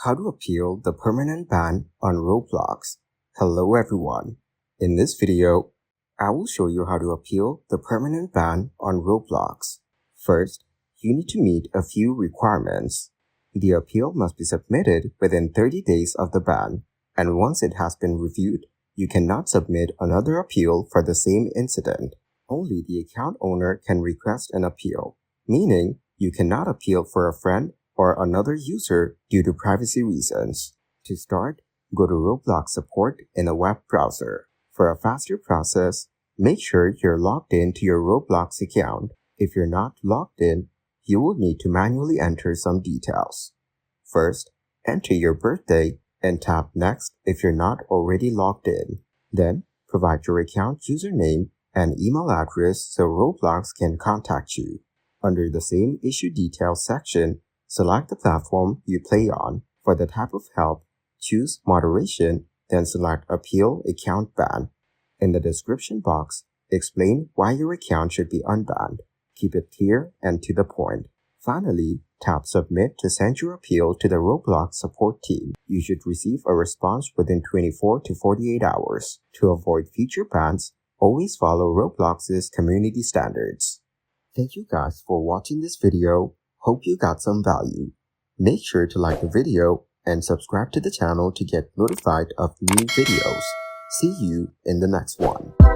How to appeal the permanent ban on Roblox. Hello everyone. In this video, I will show you how to appeal the permanent ban on Roblox. First, you need to meet a few requirements. The appeal must be submitted within 30 days of the ban, and once it has been reviewed, you cannot submit another appeal for the same incident. Only the account owner can request an appeal, meaning you cannot appeal for a friend or another user due to privacy reasons. To start, go to Roblox support in a web browser. For a faster process, make sure you're logged in to your Roblox account. If you're not logged in, you will need to manually enter some details. First, enter your birthday and tap Next if you're not already logged in. Then, provide your account username and email address so Roblox can contact you. Under the same issue details section, select the platform you play on. For the type of help, choose Moderation, then select Appeal Account Ban. In the description box, explain why your account should be unbanned. Keep it clear and to the point. Finally, tap Submit to send your appeal to the Roblox support team. You should receive a response within 24 to 48 hours. To avoid future bans, always follow Roblox's community standards. Thank you guys for watching this video. Hope you got some value. Make sure to like the video and subscribe to the channel to get notified of new videos. See you in the next one.